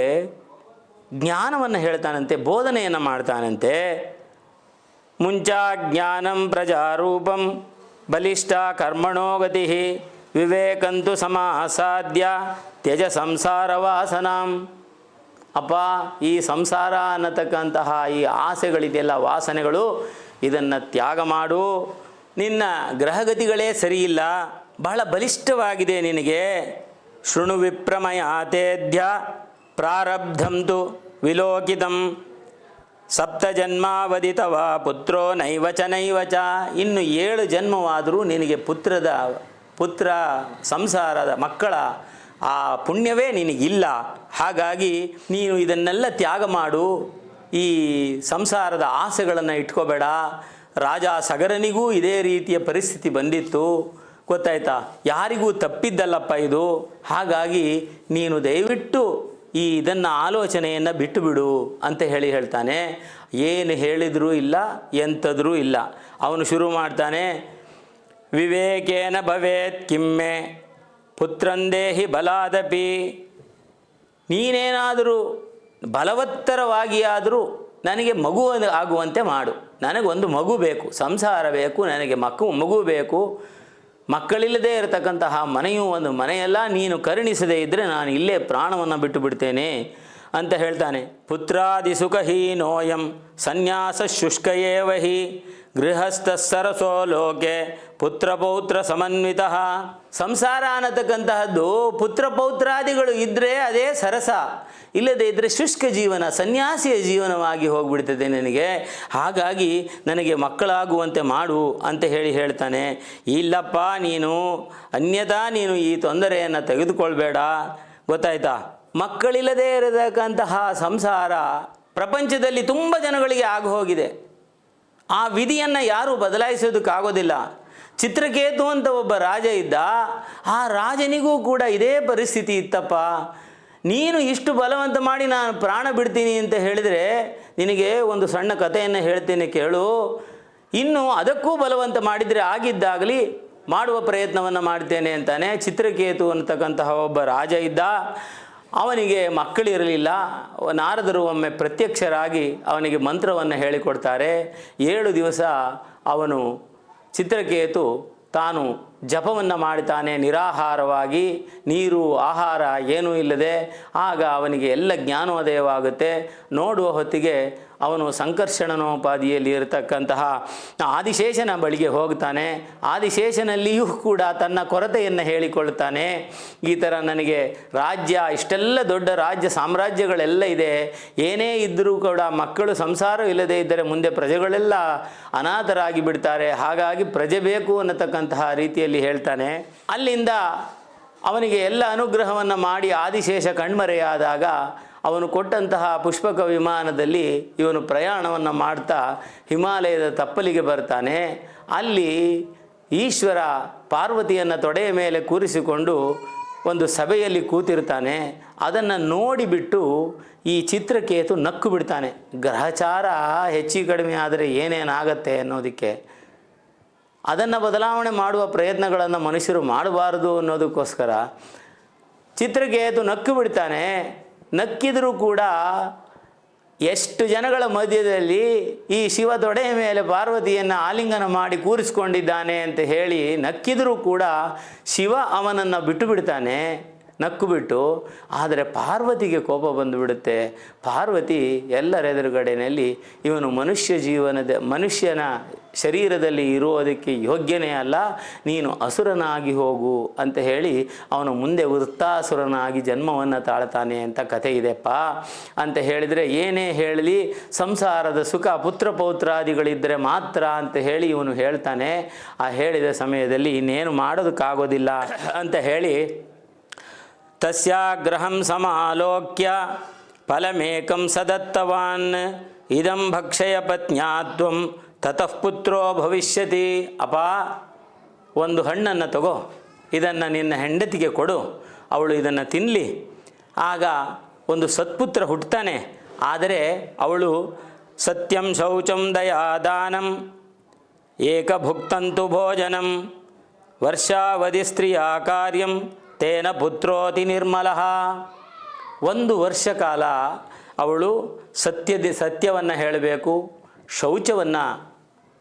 [SPEAKER 1] ಜ್ಞಾನವನ್ನು ಹೇಳ್ತಾನಂತೆ, ಬೋಧನೆಯನ್ನು ಮಾಡ್ತಾನಂತೆ. ಮುಂಚಾ ಜ್ಞಾನಂ ಪ್ರಜಾರೂಪಂ ಬಲಿಷ್ಠ ಕರ್ಮಣೋ ಗತಿ ವಿವೇಕಂತು ಸಮಾಸಾದ್ಯ ತ್ಯಜ ಸಂಸಾರ ವಾಸನಾಂ. ಅಪ್ಪ, ಈ ಸಂಸಾರ ಅನ್ನತಕ್ಕಂತಹ ಈ ಆಸೆಗಳಿದೆಯಲ್ಲ, ವಾಸನೆಗಳು, ಇದನ್ನು ತ್ಯಾಗ ಮಾಡು. ನಿನ್ನ ಗ್ರಹಗತಿಗಳೇ ಸರಿಯಿಲ್ಲ, ಬಹಳ ಬಲಿಷ್ಠವಾಗಿದೆ ನಿನಗೆ. ಶೃಣು ವಿಪ್ರಮಯಾತೇಧ್ಯ ಪ್ರಾರಬ್ಧಂತು ವಿಲೋಕಿತಂ ಸಪ್ತಜನ್ಮಾವಧಿತವ ಪುತ್ರೋ ನೈವಚ ನೈವಚ. ಇನ್ನು 7 ಜನ್ಮವಾದರೂ ನಿನಗೆ ಪುತ್ರ ಸಂಸಾರದ ಮಕ್ಕಳ ಆ ಪುಣ್ಯವೇ ನಿನಗಿಲ್ಲ. ಹಾಗಾಗಿ ನೀನು ಇದನ್ನೆಲ್ಲ ತ್ಯಾಗ ಮಾಡು, ಈ ಸಂಸಾರದ ಆಸೆಗಳನ್ನು ಇಟ್ಕೋಬೇಡ. ರಾಜ ಸಗರನಿಗೂ ಇದೇ ರೀತಿಯ ಪರಿಸ್ಥಿತಿ ಬಂದಿತ್ತು, ಗೊತ್ತಾಯ್ತಾ? ಯಾರಿಗೂ ತಪ್ಪಿದ್ದಲ್ಲಪ್ಪ ಇದು. ಹಾಗಾಗಿ ನೀನು ದಯವಿಟ್ಟು ಇದನ್ನು ಆಲೋಚನೆಯನ್ನು ಬಿಟ್ಟು ಬಿಡು ಅಂತ ಹೇಳ್ತಾನೆ. ಏನು ಹೇಳಿದರೂ ಇಲ್ಲ, ಎಂಥದ್ರೂ ಇಲ್ಲ. ಅವನು ಶುರು ಮಾಡ್ತಾನೆ, ವಿವೇಕೇನ ಭವೇತ್ ಕಿಮ್ಮೆ ಪುತ್ರಂದೇಹಿ ಬಲಾದಪಿ. ನೀನೇನಾದರೂ ಬಲವತ್ತರವಾಗಿ ಆದರೂ ನನಗೆ ಮಗು ಆಗುವಂತೆ ಮಾಡು. ನನಗೊಂದು ಮಗು ಬೇಕು, ಸಂಸಾರ ಬೇಕು, ನನಗೆ ಮಗು ಬೇಕು. ಮಕ್ಕಳಿಲ್ಲದೆ ಇರತಕ್ಕಂತಹ ಮನೆಯೂ ಒಂದು ಮನೆಯಲ್ಲ. ನೀನು ಕರುಣಿಸದೇ ಇದ್ದರೆ ನಾನು ಇಲ್ಲೇ ಪ್ರಾಣವನ್ನು ಬಿಟ್ಟು ಬಿಡ್ತೇನೆ ಅಂತ ಹೇಳ್ತಾನೆ. ಪುತ್ರಾದಿ ಸುಖಹೀನೋಯಂ ಸನ್ಯಾಸ ಶುಷ್ಕಯೇವ ಹಿ ಗೃಹಸ್ಥ ಸರಸೋ ಲೋಕೆ ಪುತ್ರಪೌತ್ರ ಸಮನ್ವಿತ. ಸಂಸಾರ ಅನ್ನತಕ್ಕಂತಹದ್ದು ಪುತ್ರಪೌತ್ರಾದಿಗಳು ಇದ್ದರೆ ಅದೇ ಸರಸ, ಇಲ್ಲದೇ ಇದ್ದರೆ ಶುಷ್ಕ ಜೀವನ, ಸನ್ಯಾಸಿಯ ಜೀವನವಾಗಿ ಹೋಗ್ಬಿಡ್ತದೆ ನಿನಗೆ. ಹಾಗಾಗಿ ನನಗೆ ಮಕ್ಕಳಾಗುವಂತೆ ಮಾಡು ಅಂತ ಹೇಳ್ತಾನೆ. ಇಲ್ಲಪ್ಪ, ನೀನು ಅನ್ಯಥಾ ನೀನು ಈ ತೊಂದರೆಯನ್ನು ತೆಗೆದುಕೊಳ್ಬೇಡ, ಗೊತ್ತಾಯ್ತಾ. ಮಕ್ಕಳಿಲ್ಲದೆ ಇರತಕ್ಕಂತಹ ಸಂಸಾರ ಪ್ರಪಂಚದಲ್ಲಿ ತುಂಬ ಜನಗಳಿಗೆ ಆಗಿ ಹೋಗಿದೆ. ಆ ವಿಧಿಯನ್ನು ಯಾರೂ ಬದಲಾಯಿಸೋದಕ್ಕಾಗೋದಿಲ್ಲ. ಚಿತ್ರಕೇತು ಅಂತ ಒಬ್ಬ ರಾಜ ಇದ್ದ, ಆ ರಾಜನಿಗೂ ಕೂಡ ಇದೇ ಪರಿಸ್ಥಿತಿ ಇತ್ತಪ್ಪ. ನೀನು ಇಷ್ಟು ಬಲವಂತ ಮಾಡಿ ನಾನು ಪ್ರಾಣ ಬಿಡ್ತೀನಿ ಅಂತ ಹೇಳಿದರೆ ನಿನಗೆ ಒಂದು ಸಣ್ಣ ಕಥೆಯನ್ನು ಹೇಳ್ತೇನೆ ಕೇಳು. ಇನ್ನು ಅದಕ್ಕೂ ಬಲವಂತ ಮಾಡಿದರೆ ಆಗಿದ್ದಾಗಲಿ ಮಾಡುವ ಪ್ರಯತ್ನವನ್ನು ಮಾಡ್ತೇನೆ ಅಂತಾನೆ. ಚಿತ್ರಕೇತು ಅಂತಕ್ಕಂತಹ ಒಬ್ಬ ರಾಜ ಇದ್ದ, ಅವನಿಗೆ ಮಕ್ಕಳಿರಲಿಲ್ಲ. ನಾರದರು ಒಮ್ಮೆ ಪ್ರತ್ಯಕ್ಷರಾಗಿ ಅವನಿಗೆ ಮಂತ್ರವನ್ನು ಹೇಳಿಕೊಡ್ತಾರೆ. 7 ದಿವಸ ಅವನು ಚಿತ್ರಕೇತು ತಾನು ಜಪವನ್ನು ಮಾಡ್ತಾನೆ ನಿರಾಹಾರವಾಗಿ, ನೀರು ಆಹಾರ ಏನೂ ಇಲ್ಲದೆ. ಆಗ ಅವನಿಗೆ ಎಲ್ಲ ಜ್ಞಾನೋದಯವಾಗುತ್ತೆ. ನೋಡುವ ಹೊತ್ತಿಗೆ ಅವನು ಸಂಕರ್ಷಣೋಪಾದಿಯಲ್ಲಿ ಇರತಕ್ಕಂತಹ ಆದಿಶೇಷನ ಬಳಿಗೆ ಹೋಗ್ತಾನೆ. ಆದಿಶೇಷನಲ್ಲಿಯೂ ಕೂಡ ತನ್ನ ಕೊರತೆಯನ್ನು ಹೇಳಿಕೊಳ್ತಾನೆ. ಈ ಥರ ನನಗೆ ರಾಜ್ಯ, ಇಷ್ಟೆಲ್ಲ ದೊಡ್ಡ ರಾಜ್ಯ ಸಾಮ್ರಾಜ್ಯಗಳೆಲ್ಲ ಇದೆ, ಏನೇ ಇದ್ದರೂ ಕೂಡ ಮಕ್ಕಳು ಸಂಸಾರ ಇಲ್ಲದೇ ಇದ್ದರೆ ಮುಂದೆ ಪ್ರಜೆಗಳೆಲ್ಲ ಅನಾಥರಾಗಿ ಬಿಡ್ತಾರೆ, ಹಾಗಾಗಿ ಪ್ರಜೆ ಬೇಕು ಅನ್ನತಕ್ಕಂತಹ ರೀತಿಯಲ್ಲಿ ಹೇಳ್ತಾನೆ. ಅಲ್ಲಿಂದ ಅವನಿಗೆ ಎಲ್ಲ ಅನುಗ್ರಹವನ್ನು ಮಾಡಿ ಆದಿಶೇಷ ಕಣ್ಮರೆಯಾದಾಗ ಅವನು ಕೊಟ್ಟಂತಹ ಪುಷ್ಪಕ ವಿಮಾನದಲ್ಲಿ ಇವನು ಪ್ರಯಾಣವನ್ನು ಮಾಡ್ತಾ ಹಿಮಾಲಯದ ತಪ್ಪಲಿಗೆ ಬರ್ತಾನೆ. ಅಲ್ಲಿ ಈಶ್ವರ ಪಾರ್ವತಿಯನ್ನು ತೊಡೆಯ ಮೇಲೆ ಕೂರಿಸಿಕೊಂಡು ಒಂದು ಸಭೆಯಲ್ಲಿ ಕೂತಿರ್ತಾನೆ. ಅದನ್ನು ನೋಡಿಬಿಟ್ಟು ಈ ಚಿತ್ರಕೇತು ನಕ್ಕು ಬಿಡ್ತಾನೆ. ಗ್ರಹಚಾರ ಹೆಚ್ಚು ಕಡಿಮೆ ಆದರೆ ಏನೇನಾಗತ್ತೆ ಅನ್ನೋದಕ್ಕೆ, ಅದನ್ನು ಬದಲಾವಣೆ ಮಾಡುವ ಪ್ರಯತ್ನಗಳನ್ನು ಮನುಷ್ಯರು ಮಾಡಬಾರದು ಅನ್ನೋದಕ್ಕೋಸ್ಕರ ಚಿತ್ರಕೇತು ನಕ್ಕು ಬಿಡ್ತಾನೆ. ನಕ್ಕಿದರೂ ಕೂಡ ಎಷ್ಟು ಜನಗಳ ಮಧ್ಯದಲ್ಲಿ ಈ ಶಿವ ತೊಡೆಯ ಮೇಲೆ ಪಾರ್ವತಿಯನ್ನು ಆಲಿಂಗನ ಮಾಡಿ ಕೂರಿಸ್ಕೊಂಡಿದ್ದಾನೆ ಅಂತ ಹೇಳಿ ನಕ್ಕಿದರೂ ಕೂಡ ಶಿವ ಅವನನ್ನು ಬಿಟ್ಟು ಬಿಡ್ತಾನೆ, ನಕ್ಕು ಬಿಟ್ಟು. ಆದರೆ ಪಾರ್ವತಿಗೆ ಕೋಪ ಬಂದುಬಿಡುತ್ತೆ. ಪಾರ್ವತಿ ಎಲ್ಲರೆದುರುಗಡೆಯಲ್ಲಿ ಇವನು ಮನುಷ್ಯನ ಶರೀರದಲ್ಲಿ ಇರುವುದಕ್ಕೆ ಯೋಗ್ಯನೇ ಅಲ್ಲ, ನೀನು ಅಸುರನಾಗಿ ಹೋಗು ಅಂತ ಹೇಳಿ ಅವನು ಮುಂದೆ ವೃತ್ತಾಸುರನಾಗಿ ಜನ್ಮವನ್ನು ತಾಳ್ತಾನೆ ಅಂತ ಕಥೆ ಇದೆಪ್ಪ ಅಂತ ಹೇಳಿದರೆ, ಏನೇ ಹೇಳಲಿ ಸಂಸಾರದ ಸುಖ ಪುತ್ರಪೌತ್ರಾದಿಗಳಿದ್ದರೆ ಮಾತ್ರ ಅಂತ ಹೇಳಿ ಇವನು ಹೇಳ್ತಾನೆ. ಆ ಹೇಳಿದ ಸಮಯದಲ್ಲಿ ಇನ್ನೇನು ಮಾಡೋದಕ್ಕಾಗೋದಿಲ್ಲ ಅಂತ ಹೇಳಿ ತಸ್ಯಾಗ್ರಹಂ ಸಮಾಲೋಕ್ಯ ಫಲಮೇಕಂ ಸದತ್ತವಾನ್ ಇದಂ ಭಕ್ಷಯ ಪತ್ನ್ಯಾತ್ವಂ ತತಃ ಪುತ್ರೋ ಭವಿಷ್ಯತಿ. ಅಪ, ಒಂದು ಹಣ್ಣನ್ನು ತಗೋ, ಇದನ್ನು ನಿನ್ನ ಹೆಂಡತಿಗೆ ಕೊಡು, ಅವಳು ಇದನ್ನು ತಿನ್ನಲಿ, ಆಗ ಒಂದು ಸತ್ಪುತ್ರ ಹುಟ್ಟುತ್ತಾನೆ. ಆದರೆ ಅವಳು ಸತ್ಯಂ ಶೌಚಂ ದಯಾದಾನಂ ಏಕಭುಕ್ತಂತು ಭೋಜನಂ ವರ್ಷಾವಧಿ ಸ್ತ್ರೀಯ ಕಾರ್ಯಂ ತೇನ ಪುತ್ರೋತಿ ನಿರ್ಮಲಃ. 1 ವರ್ಷ ಕಾಲ ಅವಳು ಸತ್ಯವನ್ನು ಹೇಳಬೇಕು, ಶೌಚವನ್ನು,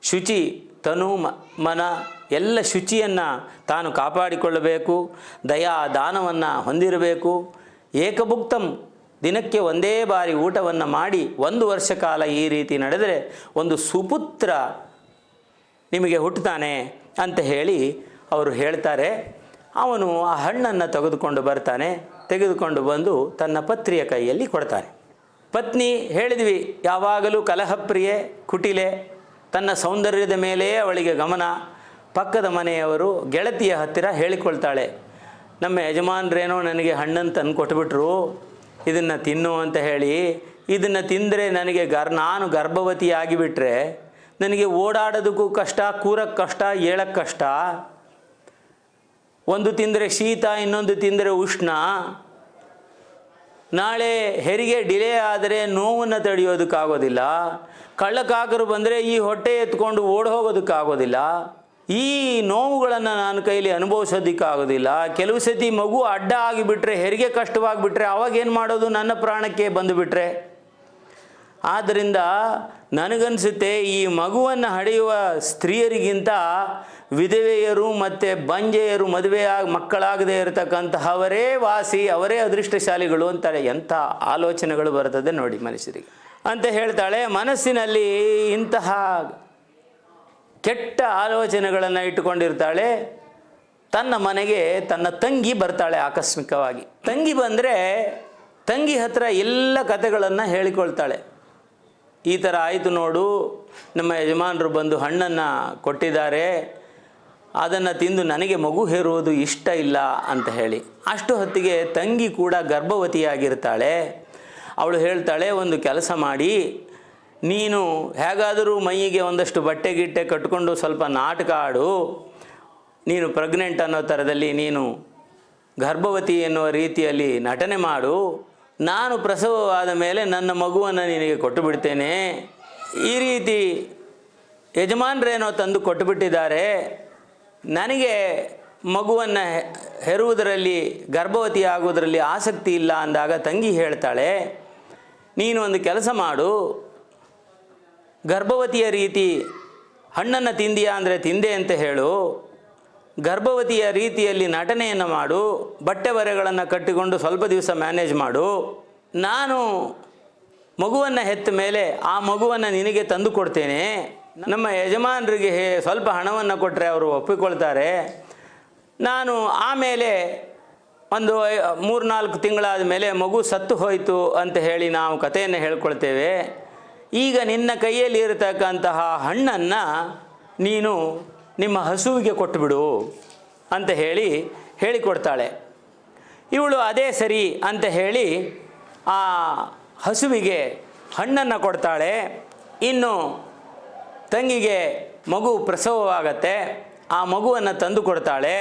[SPEAKER 1] ಶುಚಿ, ತನು ಮನ ಎಲ್ಲ ಶುಚಿಯನ್ನು ತಾನು ಕಾಪಾಡಿಕೊಳ್ಳಬೇಕು, ದಯಾದಾನವನ್ನು ಹೊಂದಿರಬೇಕು. ಏಕಭುಕ್ತಂ, ದಿನಕ್ಕೆ ಒಂದೇ ಬಾರಿ ಊಟವನ್ನು ಮಾಡಿ 1 ವರ್ಷ ಕಾಲ ಈ ರೀತಿ ನಡೆದರೆ ಒಂದು ಸುಪುತ್ರ ನಿಮಗೆ ಹುಟ್ಟುತ್ತಾನೆ ಅಂತ ಹೇಳಿ ಅವರು ಹೇಳ್ತಾರೆ. ಅವನು ಆ ಹಣ್ಣನ್ನು ತೆಗೆದುಕೊಂಡು ಬರ್ತಾನೆ. ತೆಗೆದುಕೊಂಡು ಬಂದು ತನ್ನ ಪತ್ನಿಯ ಕೈಯಲ್ಲಿ ಕೊಡ್ತಾನೆ. ಪತ್ನಿ ಹೇಳಿದ್ವಿ ಯಾವಾಗಲೂ ಕಲಹಪ್ರಿಯೆ, ಕುಟಿಲೆ, ತನ್ನ ಸೌಂದರ್ಯದ ಮೇಲೆಯೇ ಅವಳಿಗೆ ಗಮನ. ಪಕ್ಕದ ಮನೆಯವರು ಗೆಳತಿಯ ಹತ್ತಿರ ಹೇಳಿಕೊಳ್ತಾಳೆ, ನಮ್ಮ ಯಜಮಾನ್ರೇನೋ ನನಗೆ ಹಣ್ಣನ್ನು ತಂದು ಕೊಟ್ಬಿಟ್ರು, ಇದನ್ನು ತಿನ್ನು ಅಂತ ಹೇಳಿ. ಇದನ್ನು ತಿಂದರೆ ನನಗೆ ನಾನು ಗರ್ಭವತಿ ಆಗಿಬಿಟ್ರೆ ನನಗೆ ಓಡಾಡೋದಕ್ಕೂ ಕಷ್ಟ, ಕೂರಕ್ಕೆ ಕಷ್ಟ, ಏಳಕ್ಕೆ ಕಷ್ಟ. ಒಂದು ತಿಂದರೆ ಶೀತ, ಇನ್ನೊಂದು ತಿಂದರೆ ಉಷ್ಣ. ನಾಳೆ ಹೆರಿಗೆ ಡಿಲೇ ಆದರೆ ನೋವನ್ನು ತಡೆಯೋದಕ್ಕಾಗೋದಿಲ್ಲ. ಕಳ್ಳಕಾಕರು ಬಂದರೆ ಈ ಹೊಟ್ಟೆ ಎತ್ಕೊಂಡು ಓಡಿ ಹೋಗೋದಕ್ಕಾಗೋದಿಲ್ಲ. ಈ ನೋವುಗಳನ್ನು ನಾನು ಕೈಲಿ ಅನುಭವಿಸೋದಕ್ಕಾಗೋದಿಲ್ಲ. ಕೆಲವು ಸತಿ ಮಗು ಅಡ್ಡ ಆಗಿಬಿಟ್ರೆ, ಹೆರಿಗೆ ಕಷ್ಟವಾಗಿಬಿಟ್ರೆ ಅವಾಗೇನು ಮಾಡೋದು? ನನ್ನ ಪ್ರಾಣಕ್ಕೆ ಬಂದುಬಿಟ್ರೆ. ಆದ್ದರಿಂದ ನನಗನ್ನಿಸುತ್ತೆ ಈ ಮಗುವನ್ನು ಹಡೆಯುವ ಸ್ತ್ರೀಯರಿಗಿಂತ ವಿಧವೆಯರು ಮತ್ತು ಬಂಜೆಯರು ಮದುವೆಯಾಗಿ ಮಕ್ಕಳಾಗದೇ ಇರತಕ್ಕಂತಹವರೇ ವಾಸಿ, ಅವರೇ ಅದೃಷ್ಟಶಾಲಿಗಳು ಅಂತಾಳೆ. ಎಂಥ ಆಲೋಚನೆಗಳು ಬರ್ತದೆ ನೋಡಿ ಮನುಷ್ಯರಿಗೆ ಅಂತ ಹೇಳ್ತಾಳೆ. ಮನಸ್ಸಿನಲ್ಲಿ ಇಂತಹ ಕೆಟ್ಟ ಆಲೋಚನೆಗಳನ್ನು ಇಟ್ಟುಕೊಂಡಿರ್ತಾಳೆ. ತನ್ನ ಮನೆಗೆ ತನ್ನ ತಂಗಿ ಬರ್ತಾಳೆ ಆಕಸ್ಮಿಕವಾಗಿ. ತಂಗಿ ಬಂದರೆ ತಂಗಿ ಹತ್ರ ಎಲ್ಲ ಕಥೆಗಳನ್ನು ಹೇಳಿಕೊಳ್ತಾಳೆ. ಈ ಥರ ಆಯಿತು ನೋಡು, ನಮ್ಮ ಯಜಮಾನರು ಬಂದು ಹಣ್ಣನ್ನು ಕೊಟ್ಟಿದ್ದಾರೆ, ಅದನ್ನು ತಿಂದು ನನಗೆ ಮಗು ಹೇರುವುದು ಇಷ್ಟ ಇಲ್ಲ ಅಂತ ಹೇಳಿ. ಅಷ್ಟು ಹೊತ್ತಿಗೆ ತಂಗಿ ಕೂಡ ಗರ್ಭವತಿಯಾಗಿರ್ತಾಳೆ. ಅವಳು ಹೇಳ್ತಾಳೆ, ಒಂದು ಕೆಲಸ ಮಾಡಿ, ನೀನು ಹೇಗಾದರೂ ಮೈಯಿಗೆ ಒಂದಷ್ಟು ಬಟ್ಟೆ ಗಿಟ್ಟೆ ಕಟ್ಕೊಂಡು ಸ್ವಲ್ಪ ನಾಟಕ ಆಡು, ನೀನು ಪ್ರೆಗ್ನೆಂಟ್ ಅನ್ನೋ ಥರದಲ್ಲಿ ನೀನು ಗರ್ಭವತಿ ಎನ್ನುವ ರೀತಿಯಲ್ಲಿ ನಟನೆ ಮಾಡು, ನಾನು ಪ್ರಸವವಾದ ಮೇಲೆ ನನ್ನ ಮಗುವನ್ನು ನಿನಗೆ ಕೊಟ್ಟು ಬಿಡ್ತೇನೆ. ಈ ರೀತಿ ಯಜಮಾನರೇನೋ ತಂದು ಕೊಟ್ಟುಬಿಟ್ಟಿದ್ದಾರೆ, ನನಗೆ ಮಗುವನ್ನು ಹೆರುವುದರಲ್ಲಿ ಗರ್ಭವತಿ ಆಗುವುದರಲ್ಲಿ ಆಸಕ್ತಿ ಇಲ್ಲ ಅಂದಾಗ ತಂಗಿ ಹೇಳ್ತಾಳೆ, ನೀನು ಒಂದು ಕೆಲಸ ಮಾಡು, ಗರ್ಭವತಿಯ ರೀತಿ ಹಣ್ಣನ್ನು ತಿಂದಿಯಾ ಅಂದರೆ ತಿಂದೆ ಅಂತ ಹೇಳು, ಗರ್ಭವತಿಯ ರೀತಿಯಲ್ಲಿ ನಟನೆಯನ್ನು ಮಾಡು, ಬಟ್ಟೆ ಬರೆಗಳನ್ನು ಕಟ್ಟಿಕೊಂಡು ಸ್ವಲ್ಪ ದಿವಸ ಮ್ಯಾನೇಜ್ ಮಾಡು, ನಾನು ಮಗುವನ್ನು ಹೆತ್ತ ಮೇಲೆ ಆ ಮಗುವನ್ನು ನಿನಗೆ ತಂದು ಕೊಡ್ತೇನೆ. ನಮ್ಮ ಯಜಮಾನರಿಗೆ ಸ್ವಲ್ಪ ಹಣವನ್ನು ಕೊಟ್ಟರೆ ಅವರು ಒಪ್ಪಿಕೊಳ್ತಾರೆ. ನಾನು ಆಮೇಲೆ ಒಂದು 3-4 ತಿಂಗಳಾದ ಮೇಲೆ ಮಗು ಸತ್ತು ಹೋಯಿತು ಅಂತ ಹೇಳಿ ನಾವು ಕಥೆಯನ್ನು ಹೇಳ್ಕೊಳ್ತೇವೆ. ಈಗ ನಿನ್ನ ಕೈಯಲ್ಲಿ ಇರತಕ್ಕಂತಹ ಹಣ್ಣನ್ನು ನೀನು ನಿಮ್ಮ ಹಸುವಿಗೆ ಕೊಟ್ಟುಬಿಡು ಅಂತ ಹೇಳಿಕೊಡ್ತಾಳೆ. ಇವಳು ಅದೇ ಸರಿ ಅಂತ ಹೇಳಿ ಆ ಹಸುವಿಗೆ ಹಣ್ಣನ್ನು ಕೊಡ್ತಾಳೆ. ಇನ್ನು ತಂಗಿಗೆ ಮಗು ಪ್ರಸವವಾಗತ್ತೆ, ಆ ಮಗುವನ್ನು ತಂದು ಕೊಡ್ತಾಳೆ.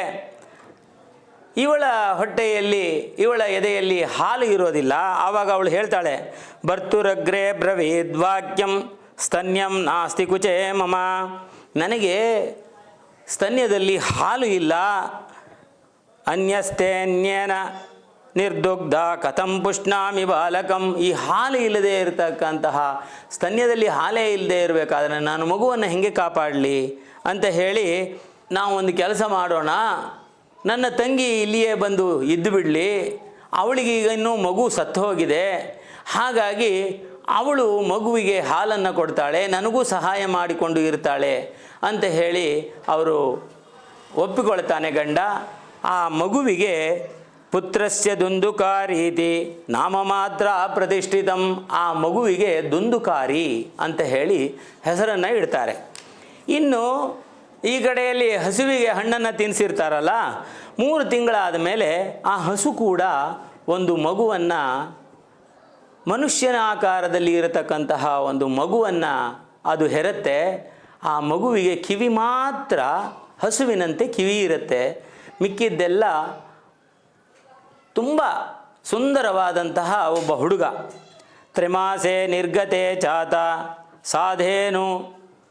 [SPEAKER 1] ಇವಳ ಹೊಟ್ಟೆಯಲ್ಲಿ, ಇವಳ ಎದೆಯಲ್ಲಿ ಹಾಲು ಇರೋದಿಲ್ಲ. ಆವಾಗ ಅವಳು ಹೇಳ್ತಾಳೆ, ಭರ್ತುರಗ್ರೆ ಬ್ರವೀದ್ವಾಕ್ಯಂ ಸ್ತನ್ಯಂ ನಾಸ್ತಿ ಕುಚೇ ಮಮ, ನನಗೆ ಸ್ತನ್ಯದಲ್ಲಿ ಹಾಲು ಇಲ್ಲ. ಅನ್ಯಸ್ತೇನ್ಯೇನ ನಿರ್ದುಗ್ಧ ಕಥಂ ಪುಷ್ಣಾಮಿ ಬಾಲಕಂ, ಈ ಹಾಲು ಇಲ್ಲದೆ ಇರತಕ್ಕಂತಹ, ಸ್ತನ್ಯದಲ್ಲಿ ಹಾಲೇ ಇಲ್ಲದೆ ಇರಬೇಕಾದ್ರೆ ನಾನು ಮಗುವನ್ನು ಹೇಗೆ ಕಾಪಾಡಲಿ ಅಂತ ಹೇಳಿ, ನಾವು ಒಂದು ಕೆಲಸ ಮಾಡೋಣ, ನನ್ನ ತಂಗಿ ಇಲ್ಲಿಯೇ ಬಂದು ಇದ್ದು ಬಿಡಲಿ, ಅವಳಿಗೆ ಈಗ ಇನ್ನೂ ಮಗು ಸತ್ತು ಹೋಗಿದೆ, ಹಾಗಾಗಿ ಅವಳು ಮಗುವಿಗೆ ಹಾಲನ್ನು ಕೊಡ್ತಾಳೆ, ನನಗೂ ಸಹಾಯ ಮಾಡಿಕೊಂಡು ಇರ್ತಾಳೆ ಅಂತ ಹೇಳಿ ಅವರು ಒಪ್ಪಿಕೊಳ್ತಾನೆ ಗಂಡ. ಆ ಮಗುವಿಗೆ ಪುತ್ರಸ್ಯ ದುಂದುಕಾರೀತಿ ನಾಮ ಮಾತ್ರ ಪ್ರತಿಷ್ಠಿತಂ, ಆ ಮಗುವಿಗೆ ದುಂದುಕಾರಿ ಅಂತ ಹೇಳಿ ಹೆಸರನ್ನು ಇಡ್ತಾರೆ. ಇನ್ನು ಈ ಕಡೆಯಲ್ಲಿ ಹಸುವಿಗೆ ಹಣ್ಣನ್ನು ತಿನ್ನಿಸಿರ್ತಾರಲ್ಲ, 3 ತಿಂಗಳಾದ ಮೇಲೆ ಆ ಹಸು ಕೂಡ ಒಂದು ಮಗುವನ್ನು, ಮನುಷ್ಯನ ಆಕಾರದಲ್ಲಿ ಇರತಕ್ಕಂತಹ ಒಂದು ಮಗುವನ್ನು ಅದು ಹೆರುತ್ತೆ. ಆ ಮಗುವಿಗೆ ಕಿವಿ ಮಾತ್ರ ಹಸುವಿನಂತೆ ಕಿವಿ ಇರುತ್ತೆ, ಮಿಕ್ಕಿದ್ದೆಲ್ಲ ತುಂಬ ಸುಂದರವಾದಂತಹ ಒಬ್ಬ ಹುಡುಗ. ತ್ರಿಮಾಸೆ ನಿರ್ಗತೆ ಚಾತ ಸಾಧೇನು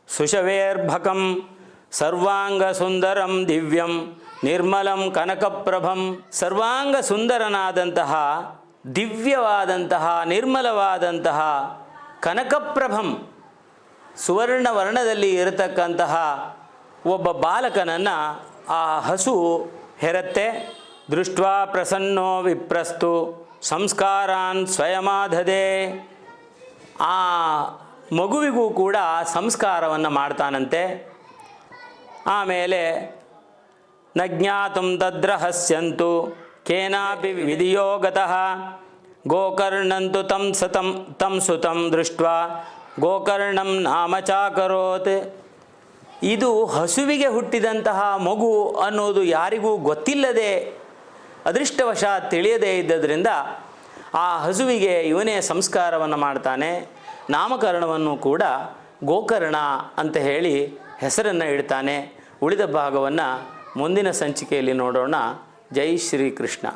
[SPEAKER 1] ಸುಷವೇರ್ಭಕಂ ಸರ್ವಾಂಗ ಸುಂದರಂ ದಿವ್ಯಂ ನಿರ್ಮಲಂ ಕನಕಪ್ರಭಂ, ಸರ್ವಾಂಗ ಸುಂದರನಾದಂತಹ ದಿವ್ಯವಾದಂತಹ ನಿರ್ಮಲವಾದಂತಹ ಕನಕಪ್ರಭಂ, ಸುವರ್ಣ ವರ್ಣದಲ್ಲಿ ಇರತಕ್ಕಂತಹ ಒಬ್ಬ ಬಾಲಕನನ್ನು ಆ ಹಸು ಹೆರತ್ತೆ. ದೃಷ್ಟ್ವಾ ಪ್ರಸನ್ನೋ ವಿಪ್ರಸ್ತು ಸಂಸ್ಕಾರಾನ್ ಸ್ವಯಮಾಧದೆ, ಆ ಮಗುವಿಗೂ ಕೂಡ ಸಂಸ್ಕಾರವನ್ನು ಮಾಡ್ತಾನಂತೆ. ಆಮೇಲೆ ನ ಜ್ಞಾತುಂ ತದ್ರಹಸ್ಯಂತು ಕೇನಾಪಿ ವಿಧಿಯೋಗತಃ ಗೋಕರ್ಣಂತು ತಂ ಸುತಂ ದೃಷ್ಟ್ವಾ ಗೋಕರ್ಣಂ ನಾಮ ಚಾಕರೋತ್. ಇದು ಹಸುವಿಗೆ ಹುಟ್ಟಿದಂತಹ ಮಗು ಅನ್ನೋದು ಯಾರಿಗೂ ಗೊತ್ತಿಲ್ಲದೆ, ಅದೃಷ್ಟವಶಾತ್ ತಿಳಿಯದೇ ಇದ್ದದರಿಂದ ಆ ಹಸುವಿಗೆ ಇವನೇ ಸಂಸ್ಕಾರವನ್ನು ಮಾಡ್ತಾನೆ. ನಾಮಕರಣವನ್ನು ಕೂಡ ಗೋಕರ್ಣ ಅಂತ ಹೇಳಿ ಹೆಸರನ್ನು ಇಡ್ತಾನೆ. ಉಳಿದ ಭಾಗವನ್ನು ಮುಂದಿನ ಸಂಚಿಕೆಯಲ್ಲಿ ನೋಡೋಣ. ಜೈ ಶ್ರೀಕೃಷ್ಣ.